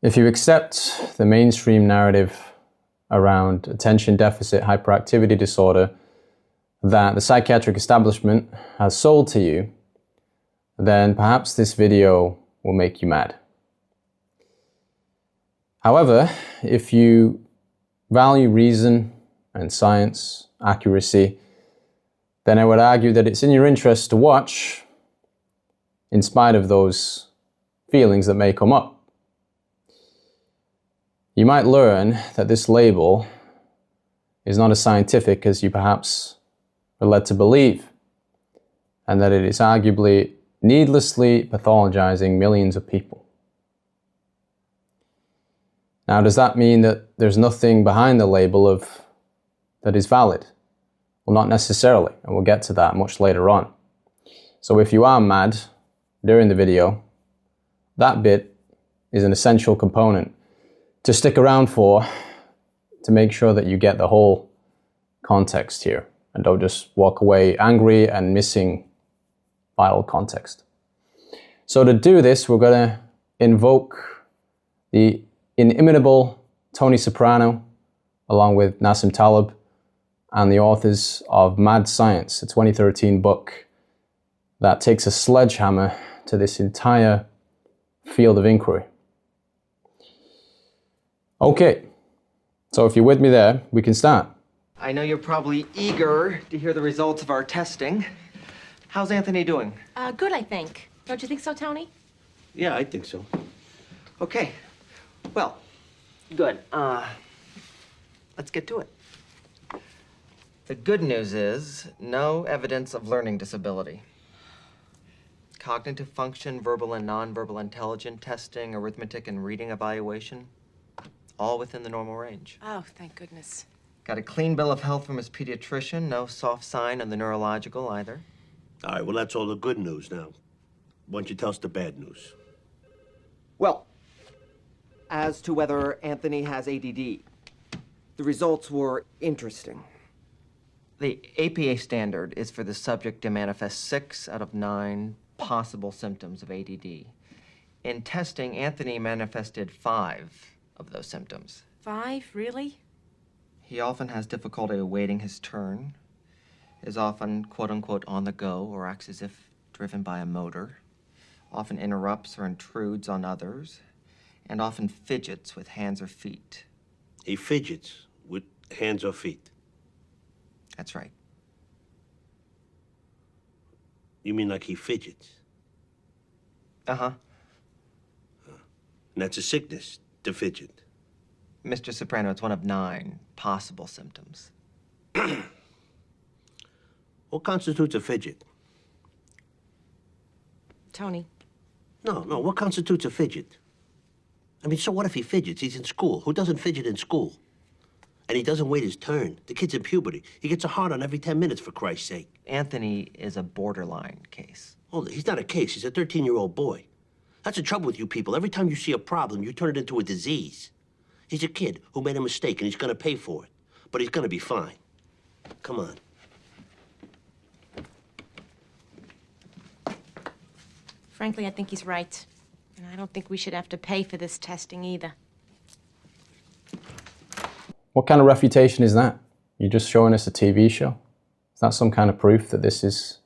If you accept the mainstream narrative around attention deficit hyperactivity disorder that the psychiatric establishment has sold to you, then perhaps this video will make you mad. However, if you value reason and science, accuracy, then I would argue that it's in your interest to watch in spite of those feelings that may come up. You might learn that this label is not as scientific as you perhaps are led to believe, and that it is arguably needlessly pathologizing millions of people. Now, does that mean that there's nothing behind the label that is valid? Well, not necessarily, and we'll get to that much later on. So if you are mad during the video, that bit is an essential component to stick around for, to make sure that you get the whole context here and don't just walk away angry and missing vital context. So to do this, we're going to invoke the inimitable Tony Soprano along with Nassim Taleb and the authors of Mad Science, a 2013 book that takes a sledgehammer to this entire field of inquiry. Okay, so if you're with me there, we can start. I know you're probably eager to hear the results of our testing. How's Anthony doing? Good, I think. Don't you think so, Tony? Yeah, I think so. Okay. Well, good. Let's get to it. The good news is no evidence of learning disability. Cognitive function, verbal and nonverbal intelligence testing, arithmetic and reading evaluation, all within the normal range. Oh, thank goodness. Got a clean bill of health from his pediatrician, no soft sign on the neurological either. All right, well, that's all the good news now. Why don't you tell us the bad news? Well, as to whether Anthony has ADD, the results were interesting. The APA standard is for the subject to manifest 6 out of 9 possible symptoms of ADD. In testing, Anthony manifested 5 of those symptoms. 5, really? He often has difficulty awaiting his turn, is often quote-unquote on the go or acts as if driven by a motor, often interrupts or intrudes on others, and often fidgets with hands or feet. He fidgets with hands or feet. That's right. You mean like he fidgets? Uh-huh. And that's a sickness, to fidget. Mr. Soprano, it's one of 9 possible symptoms. What constitutes a fidget? Tony. No, what constitutes a fidget? I mean, so what if he fidgets? He's in school. Who doesn't fidget in school? And he doesn't wait his turn. The kid's in puberty. He gets a hard-on every 10 minutes, for Christ's sake. Anthony is a borderline case. Oh, he's not a case. He's a 13-year-old boy. That's the trouble with you people. Every time you see a problem, you turn it into a disease. He's a kid who made a mistake, and he's going to pay for it. But he's going to be fine. Come on. Frankly, I think he's right. And I don't think we should have to pay for this testing either. What kind of refutation is that? You're just showing us a TV show? Is that some kind of proof that this is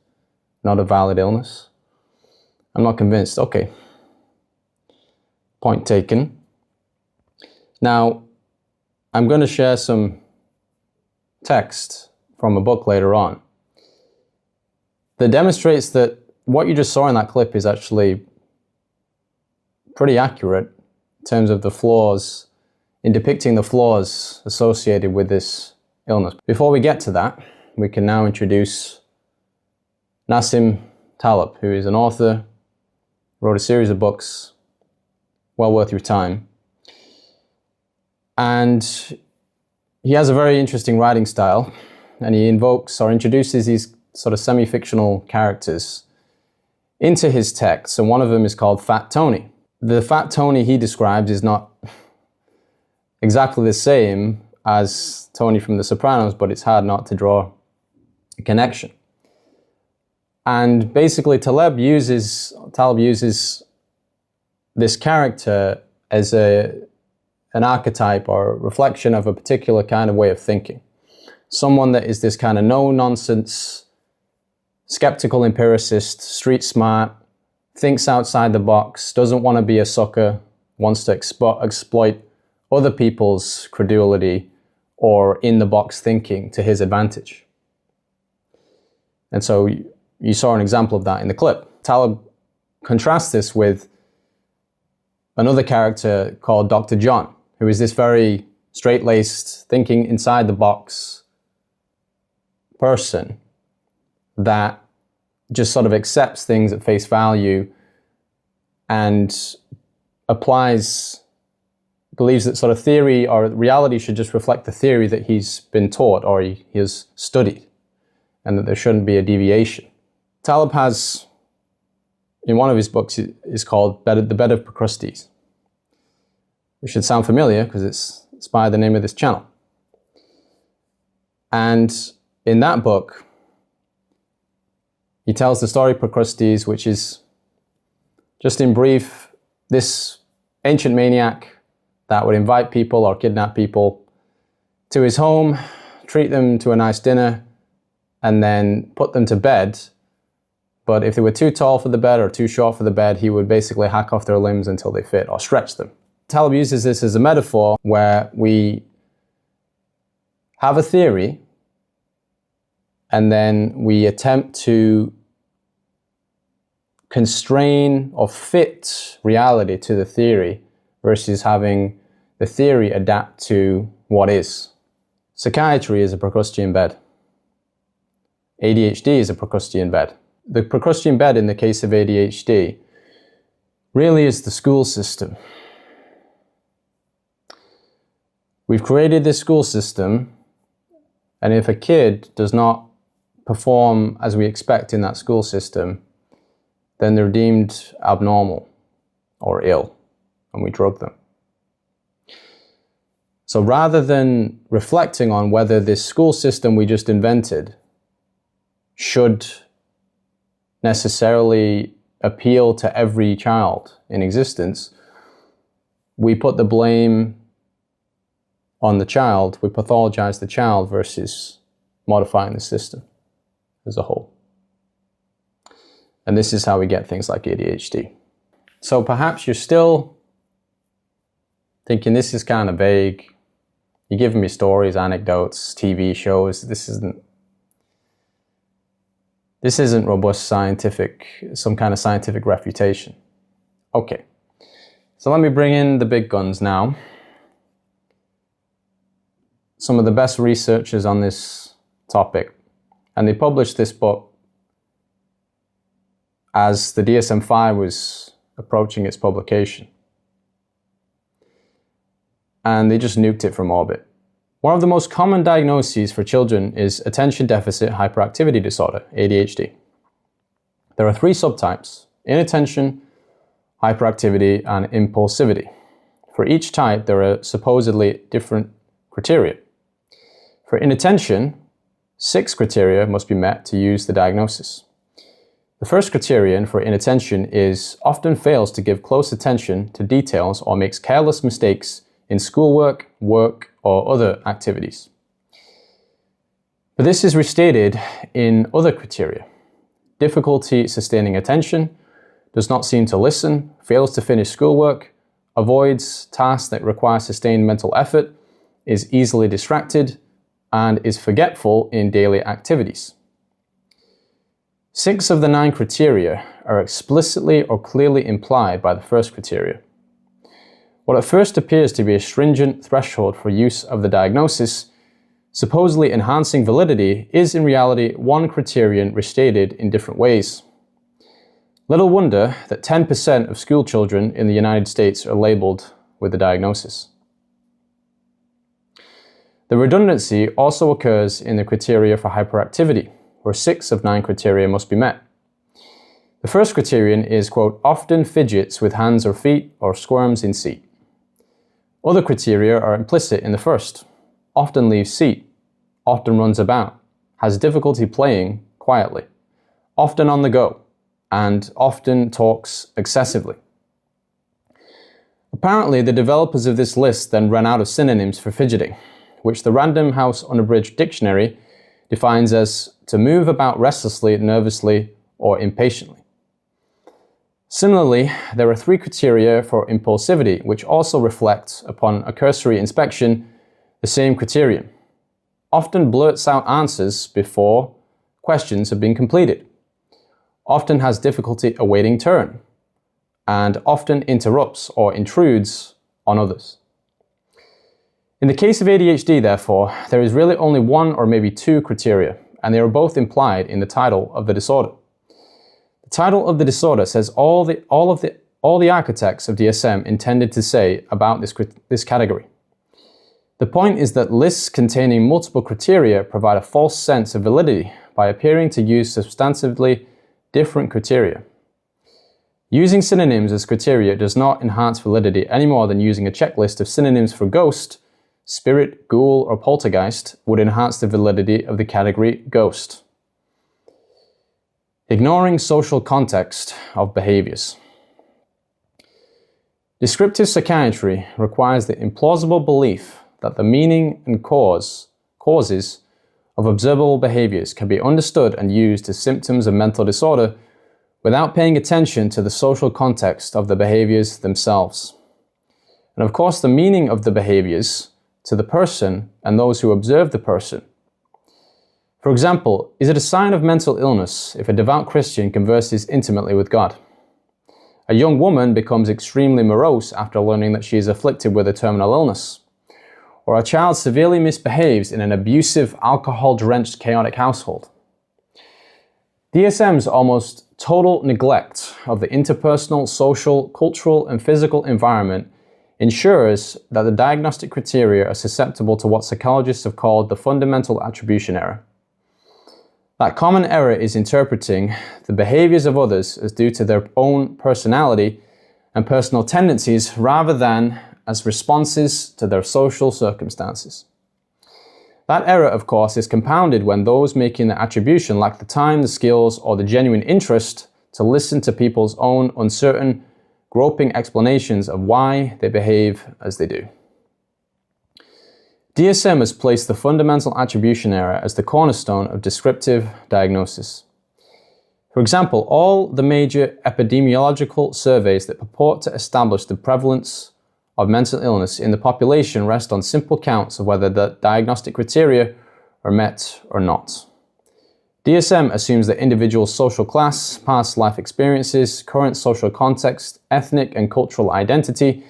not a valid illness? I'm not convinced. Okay. Point taken. Now, I'm going to share some text from a book later on that demonstrates that what you just saw in that clip is actually pretty accurate in terms of the flaws, in depicting the flaws associated with this illness. Before we get to that, we can now introduce Nassim Taleb, who is an author, wrote a series of books, well worth your time. And he has a very interesting writing style, and he invokes or introduces these sort of semi-fictional characters into his text, and one of them is called Fat Tony. The Fat Tony he describes is not exactly the same as Tony from The Sopranos, but it's hard not to draw a connection. And basically Taleb uses this character as an archetype or a reflection of a particular kind of way of thinking. Someone that is this kind of no-nonsense, skeptical empiricist, street smart, thinks outside the box, doesn't want to be a sucker, wants to exploit other people's credulity or in-the-box thinking to his advantage. And so you saw an example of that in the clip. Taleb contrasts this with another character called Dr. John, who is this very straight-laced, thinking inside the box person that just sort of accepts things at face value and believes that sort of theory or reality should just reflect the theory that he's been taught or he has studied, and that there shouldn't be a deviation. Taleb has, in one of his books, is called The Bed of Procrustes, which should sound familiar because it's by the name of this channel. And in that book, he tells the story of Procrustes, which is, just in brief, this ancient maniac that would invite people or kidnap people to his home, treat them to a nice dinner, and then put them to bed. But if they were too tall for the bed or too short for the bed, he would basically hack off their limbs until they fit or stretch them. Taleb uses this as a metaphor where we have a theory and then we attempt to constrain or fit reality to the theory versus having the theory adapt to what is. Psychiatry is a Procrustean bed. ADHD is a Procrustean bed. The Procrustean bed in the case of ADHD really is the school system. We've created this school system, and if a kid does not perform as we expect in that school system, then they're deemed abnormal or ill, and we drug them. So rather than reflecting on whether this school system we just invented should necessarily appeal to every child in existence, we put the blame on the child, we pathologize the child versus modifying the system as a whole. And this is how we get things like ADHD. So perhaps you're still thinking this is kind of vague. You're giving me stories, anecdotes, TV shows. This isn't robust scientific, some kind of scientific refutation. Okay, so let me bring in the big guns now. Some of the best researchers on this topic, and they published this book as the dsm-iv was approaching its publication. And they just nuked it from orbit. One of the most common diagnoses for children is attention deficit hyperactivity disorder, ADHD. There are 3 subtypes: inattention, hyperactivity, and impulsivity. For each type, there are supposedly different criteria. For inattention, 6 criteria must be met to use the diagnosis. The first criterion for inattention is often fails to give close attention to details or makes careless mistakes in schoolwork, work, or other activities. But this is restated in other criteria. Difficulty sustaining attention, does not seem to listen, fails to finish schoolwork, avoids tasks that require sustained mental effort, is easily distracted, and is forgetful in daily activities. 6 of the 9 criteria are explicitly or clearly implied by the first criteria. What at first appears to be a stringent threshold for use of the diagnosis, supposedly enhancing validity, is in reality one criterion restated in different ways. Little wonder that 10% of school children in the United States are labeled with the diagnosis. The redundancy also occurs in the criteria for hyperactivity, where 6 of 9 criteria must be met. The first criterion is, quote, often fidgets with hands or feet or squirms in seat. Other criteria are implicit in the first: often leaves seat, often runs about, has difficulty playing quietly, often on the go, and often talks excessively. Apparently, the developers of this list then ran out of synonyms for fidgeting, which the Random House Unabridged Dictionary defines as to move about restlessly, nervously, or impatiently. Similarly, there are 3 criteria for impulsivity, which also reflect, upon a cursory inspection, the same criterion. Often blurts out answers before questions have been completed. Often has difficulty awaiting turn, and often interrupts or intrudes on others. In the case of ADHD, therefore, there is really only 1 or maybe 2 criteria, and they are both implied in the title of the disorder. The title of the disorder says all the architects of DSM intended to say about this category. The point is that lists containing multiple criteria provide a false sense of validity by appearing to use substantively different criteria. Using synonyms as criteria does not enhance validity any more than using a checklist of synonyms for ghost, spirit, ghoul, or poltergeist would enhance the validity of the category ghost. Ignoring social context of behaviors. Descriptive psychiatry requires the implausible belief that the meaning and causes of observable behaviors can be understood and used as symptoms of mental disorder without paying attention to the social context of the behaviors themselves. And of course, the meaning of the behaviors to the person and those who observe the person. For example, is it a sign of mental illness if a devout Christian converses intimately with God? A young woman becomes extremely morose after learning that she is afflicted with a terminal illness. Or a child severely misbehaves in an abusive, alcohol-drenched, chaotic household. DSM's almost total neglect of the interpersonal, social, cultural, and physical environment ensures that the diagnostic criteria are susceptible to what psychologists have called the fundamental attribution error. That common error is interpreting the behaviors of others as due to their own personality and personal tendencies rather than as responses to their social circumstances. That error, of course, is compounded when those making the attribution lack the time, the skills, or the genuine interest to listen to people's own uncertain, groping explanations of why they behave as they do. DSM has placed the fundamental attribution error as the cornerstone of descriptive diagnosis. For example, all the major epidemiological surveys that purport to establish the prevalence of mental illness in the population rest on simple counts of whether the diagnostic criteria are met or not. DSM assumes that individuals' social class, past life experiences, current social context, ethnic and cultural identity,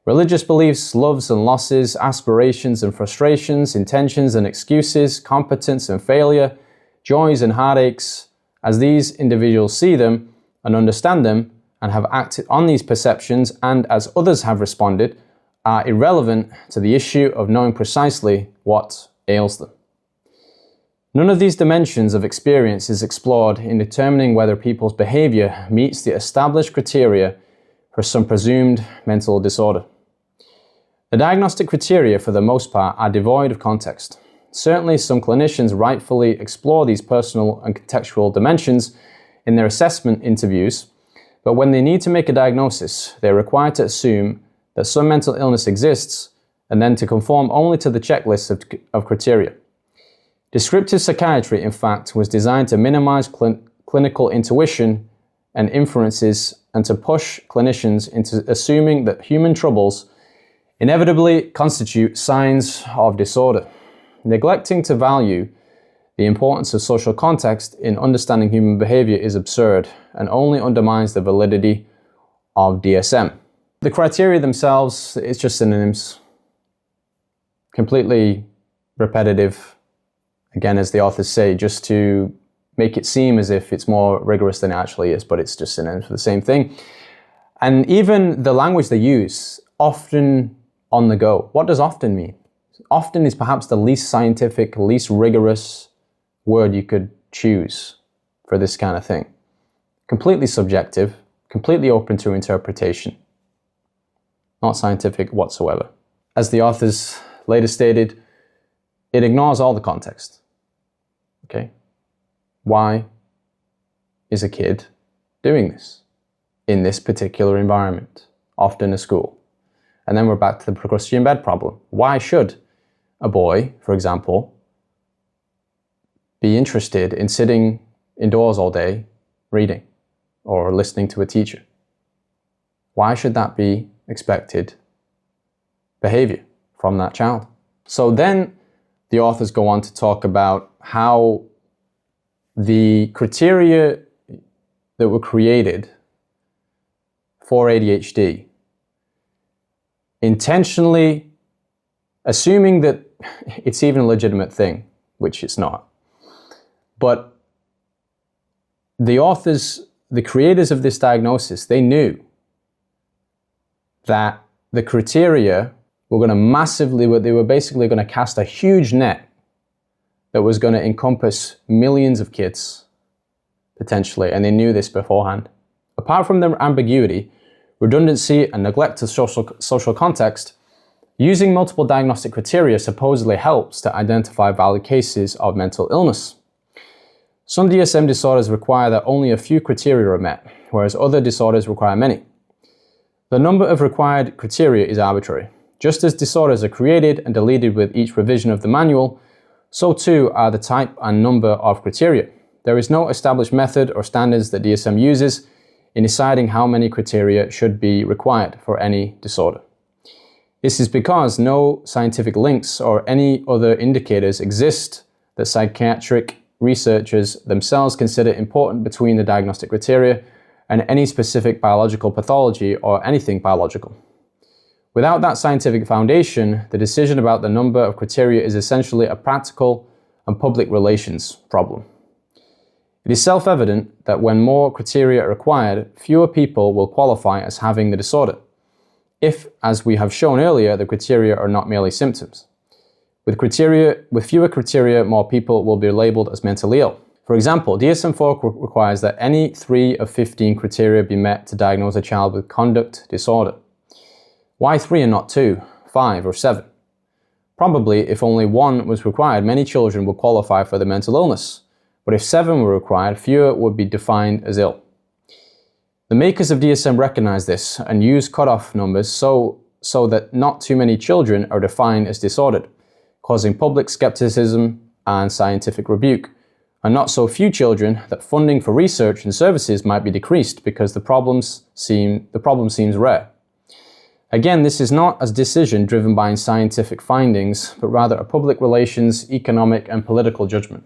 religious beliefs, loves and losses, aspirations and frustrations, intentions and excuses, competence and failure, joys and heartaches, as these individuals see them and understand them and have acted on these perceptions and as others have responded, are irrelevant to the issue of knowing precisely what ails them. None of these dimensions of experience is explored in determining whether people's behavior meets the established criteria for some presumed mental disorder. The diagnostic criteria, for the most part, are devoid of context. Certainly, some clinicians rightfully explore these personal and contextual dimensions in their assessment interviews, but when they need to make a diagnosis, they are required to assume that some mental illness exists and then to conform only to the checklist of criteria. Descriptive psychiatry, in fact, was designed to minimize clinical intuition and inferences and to push clinicians into assuming that human troubles inevitably constitute signs of disorder. Neglecting to value the importance of social context in understanding human behavior is absurd and only undermines the validity of DSM. The criteria themselves, it's just synonyms. Completely repetitive, again, as the authors say, just to make it seem as if it's more rigorous than it actually is, but it's just synonyms for the same thing. And even the language they use, often on the go. What does often mean? Often is perhaps the least scientific, least rigorous word you could choose for this kind of thing. Completely subjective, completely open to interpretation. Not scientific whatsoever. As the authors later stated, it ignores all the context. Okay? Why is a kid doing this in this particular environment, often a school? And then we're back to the Procrustean bed problem. Why should a boy, for example, be interested in sitting indoors all day reading or listening to a teacher? Why should that be expected behavior from that child? So then the authors go on to talk about how the criteria that were created for ADHD intentionally, assuming that it's even a legitimate thing, which it's not, but the authors, the creators of this diagnosis, they knew that the criteria were going to they were basically going to cast a huge net that was going to encompass millions of kids, potentially, and they knew this beforehand. Apart from their ambiguity, redundancy, and neglect of social context, using multiple diagnostic criteria supposedly helps to identify valid cases of mental illness. Some DSM disorders require that only a few criteria are met, whereas other disorders require many. The number of required criteria is arbitrary. Just as disorders are created and deleted with each revision of the manual, so too are the type and number of criteria. There is no established method or standards that DSM uses in deciding how many criteria should be required for any disorder. This is because no scientific links or any other indicators exist that psychiatric researchers themselves consider important between the diagnostic criteria and any specific biological pathology or anything biological. Without that scientific foundation, the decision about the number of criteria is essentially a practical and public relations problem. It is self-evident that when more criteria are required, fewer people will qualify as having the disorder, if, as we have shown earlier, the criteria are not merely symptoms. With fewer criteria, more people will be labeled as mentally ill. For example, DSM-4 requires that any 3 of 15 criteria be met to diagnose a child with conduct disorder. Why 3 and not 2, 5, or 7? Probably, if only 1 was required, many children would qualify for the mental illness. But if 7 were required, fewer would be defined as ill. The makers of DSM recognize this and use cutoff numbers so that not too many children are defined as disordered, causing public skepticism and scientific rebuke, and not so few children that funding for research and services might be decreased because the problem seems rare. Again, this is not a decision driven by scientific findings, but rather a public relations, economic, and political judgment.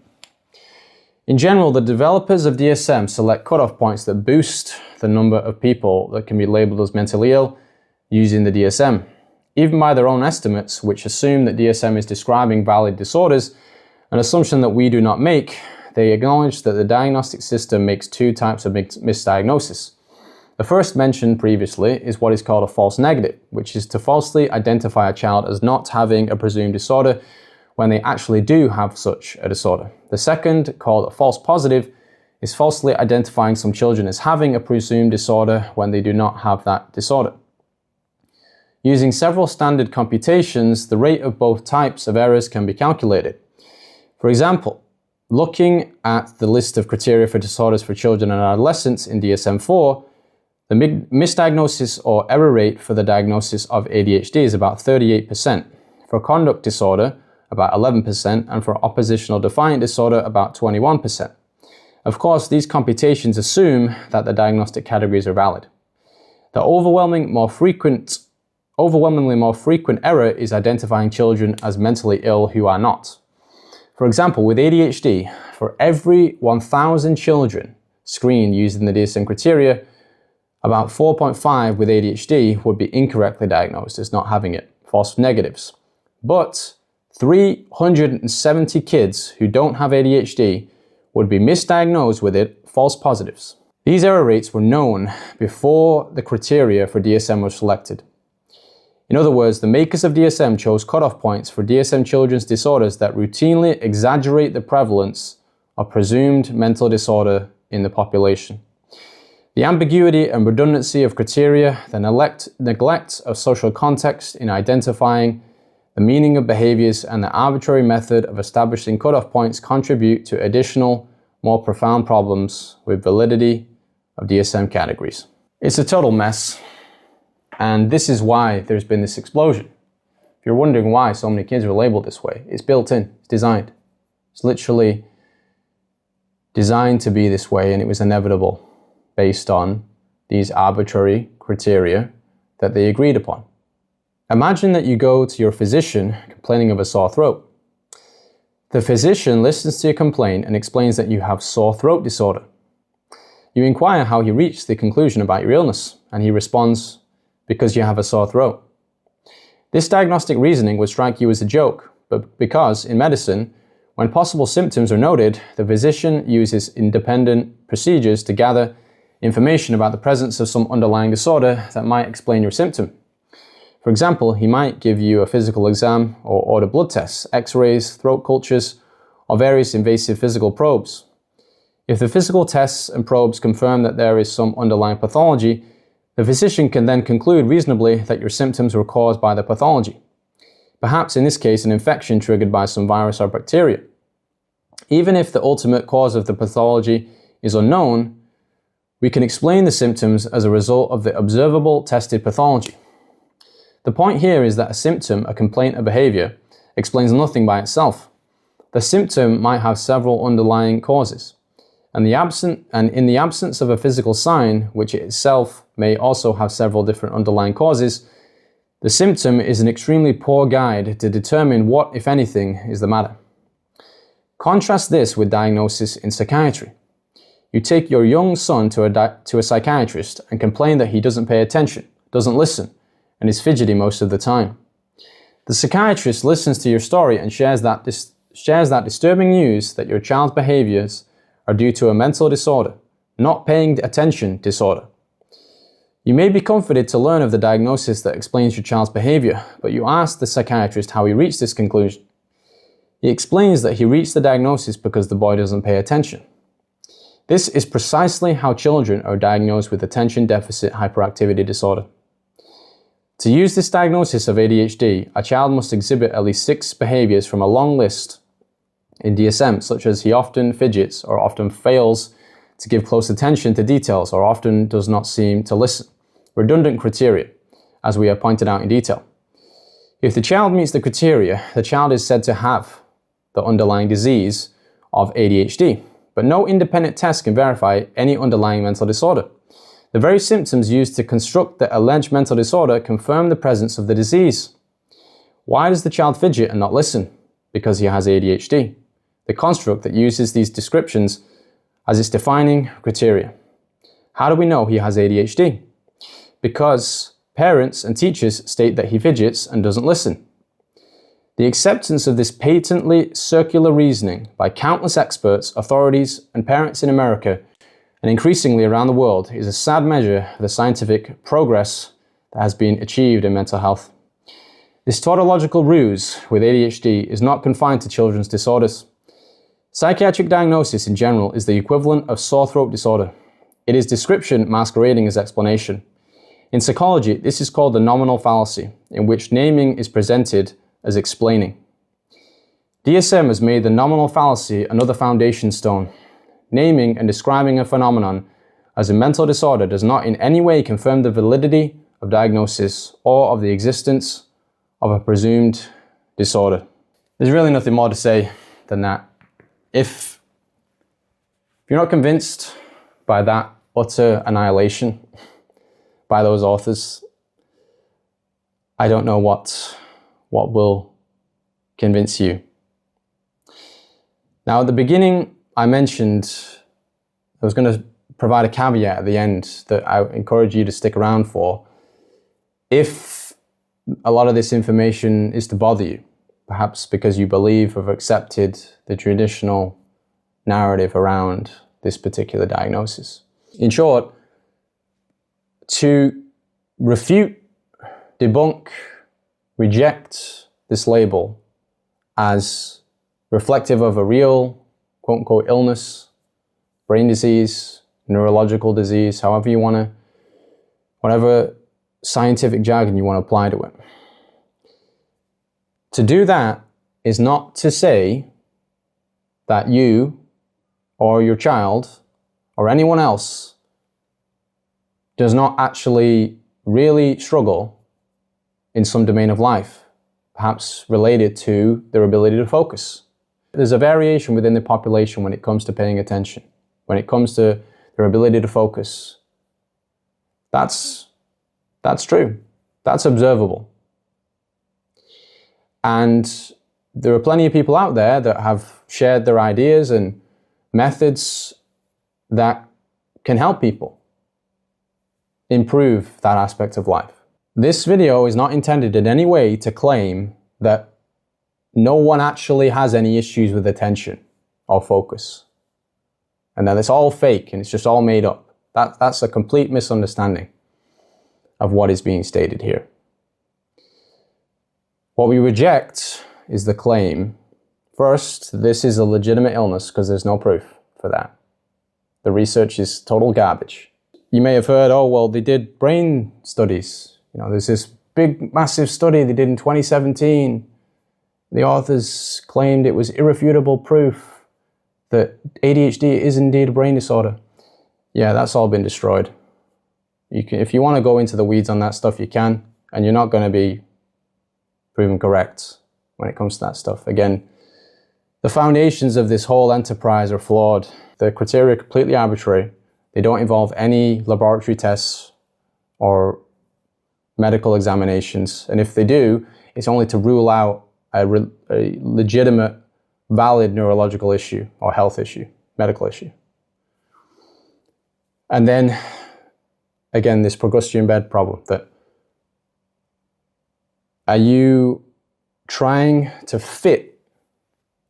In general, the developers of DSM select cutoff points that boost the number of people that can be labeled as mentally ill using the DSM. Even by their own estimates, which assume that DSM is describing valid disorders, an assumption that we do not make, they acknowledge that the diagnostic system makes 2 types of misdiagnosis. The first mentioned previously is what is called a false negative, which is to falsely identify a child as not having a presumed disorder when they actually do have such a disorder. The second, called a false positive, is falsely identifying some children as having a presumed disorder when they do not have that disorder. Using several standard computations, the rate of both types of errors can be calculated. For example, looking at the list of criteria for disorders for children and adolescents in DSM-4, the misdiagnosis or error rate for the diagnosis of ADHD is about 38%, for conduct disorder about 11%, and for oppositional defiant disorder about 21%. Of course, these computations assume that the diagnostic categories are valid. The overwhelmingly more frequent error is identifying children as mentally ill who are not. For example, with ADHD, for every 1,000 children screened using the DSM criteria, about 4.5 with ADHD would be incorrectly diagnosed as not having it, false negatives. But 370 kids who don't have ADHD would be misdiagnosed with it, false positives. These error rates were known before the criteria for DSM was selected. In other words, the makers of DSM chose cutoff points for DSM children's disorders that routinely exaggerate the prevalence of presumed mental disorder in the population. The ambiguity and redundancy of criteria, the neglect of social context in identifying the meaning of behaviors, and the arbitrary method of establishing cutoff points contribute to additional, more profound problems with validity of DSM categories. It's a total mess, And this is why there's been this explosion. If you're wondering why so many kids are labeled this way, it's built in, it's designed. It's literally designed to be this way, and it was inevitable based on these arbitrary criteria that they agreed upon. Imagine that you go to your physician complaining of a sore throat. The physician listens to your complaint and explains that you have sore throat disorder. You inquire how he reached the conclusion about your illness, and he responds, because you have a sore throat. This diagnostic reasoning would strike you as a joke, but because, in medicine, when possible symptoms are noted, the physician uses independent procedures to gather information about the presence of some underlying disorder that might explain your symptom. For example, he might give you a physical exam or order blood tests, x-rays, throat cultures, or various invasive physical probes. If the physical tests and probes confirm that there is some underlying pathology, the physician can then conclude reasonably that your symptoms were caused by the pathology. Perhaps in this case an infection triggered by some virus or bacteria. Even if the ultimate cause of the pathology is unknown, we can explain the symptoms as a result of the observable tested pathology. The point here is that a symptom, a complaint, a behavior, explains nothing by itself. The symptom might have several underlying causes, and in the absence of a physical sign, which itself may also have several different underlying causes, the symptom is an extremely poor guide to determine what, if anything, is the matter. Contrast this with diagnosis in psychiatry. You take your young son to a psychiatrist and complain that he doesn't pay attention, doesn't listen, and is fidgety most of the time. The psychiatrist listens to your story and shares that disturbing news that your child's behaviors are due to a mental disorder, not paying attention disorder. You may be comforted to learn of the diagnosis that explains your child's behavior, but you ask the psychiatrist how he reached this conclusion. He explains that he reached the diagnosis because the boy doesn't pay attention. This is precisely how children are diagnosed with attention deficit hyperactivity disorder. To use this diagnosis of ADHD, a child must exhibit at least 6 behaviors from a long list in DSM, such as he often fidgets or often fails to give close attention to details or often does not seem to listen. Redundant criteria, as we have pointed out in detail. If the child meets the criteria, the child is said to have the underlying disease of ADHD, but no independent test can verify any underlying mental disorder. The very symptoms used to construct the alleged mental disorder confirm the presence of the disease. Why does the child fidget and not listen? Because he has ADHD. The construct that uses these descriptions as its defining criteria. How do we know he has ADHD? Because parents and teachers state that he fidgets and doesn't listen. The acceptance of this patently circular reasoning by countless experts, authorities, and parents in America, and increasingly around the world, is a sad measure of the scientific progress that has been achieved in mental health. This tautological ruse with ADHD is not confined to children's disorders. Psychiatric diagnosis in general is the equivalent of sore throat disorder. It is description masquerading as explanation. In psychology, this is called the nominal fallacy, in which naming is presented as explaining. DSM has made the nominal fallacy another foundation stone. Naming and describing a phenomenon as a mental disorder does not in any way confirm the validity of diagnosis or of the existence of a presumed disorder. There's really nothing more to say than that. If you're not convinced by that utter annihilation by those authors, I don't know what will convince you. Now, at the beginning, I mentioned I was going to provide a caveat at the end that I encourage you to stick around for. If a lot of this information is to bother you, perhaps because you believe or have accepted the traditional narrative around this particular diagnosis. In short, to refute, debunk, reject this label as reflective of a real, quote-unquote, illness, brain disease, neurological disease, however you want to, whatever scientific jargon you want to apply to it. To do that is not to say that you or your child or anyone else does not actually really struggle in some domain of life, perhaps related to their ability to focus. There's a variation within the population when it comes to paying attention, when it comes to their ability to focus. That's true. That's observable. And there are plenty of people out there that have shared their ideas and methods that can help people improve that aspect of life. This video is not intended in any way to claim that no one actually has any issues with attention or focus, and that it's all fake and it's just all made up. That's a complete misunderstanding of what is being stated here. What we reject is the claim, first, this is a legitimate illness, because there's no proof for that. The research is total garbage. You may have heard, oh, well, they did brain studies. You know, there's this big, massive study they did in 2017. The authors claimed it was irrefutable proof that ADHD is indeed a brain disorder. Yeah, that's all been destroyed. If you want to go into the weeds on that stuff, you can, and you're not going to be proven correct when it comes to that stuff. Again, the foundations of this whole enterprise are flawed. The criteria are completely arbitrary. They don't involve any laboratory tests or medical examinations. And if they do, it's only to rule out a legitimate, valid neurological issue or health issue, medical issue. And then, again, this Procrustean bed problem, that are you trying to fit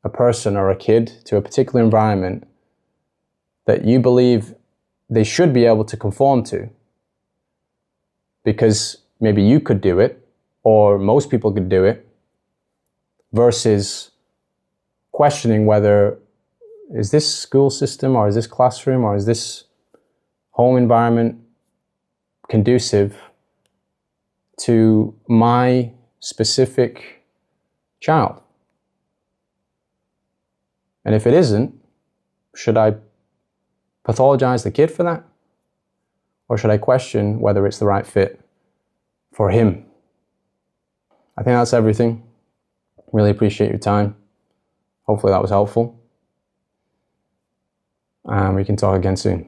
a person or a kid to a particular environment that you believe they should be able to conform to because maybe you could do it or most people could do it, versus questioning whether is this school system or is this classroom or is this home environment conducive to my specific child? And if it isn't, should I pathologize the kid for that? Or should I question whether it's the right fit for him? I think that's everything. Really appreciate your time. Hopefully that was helpful. And we can talk again soon.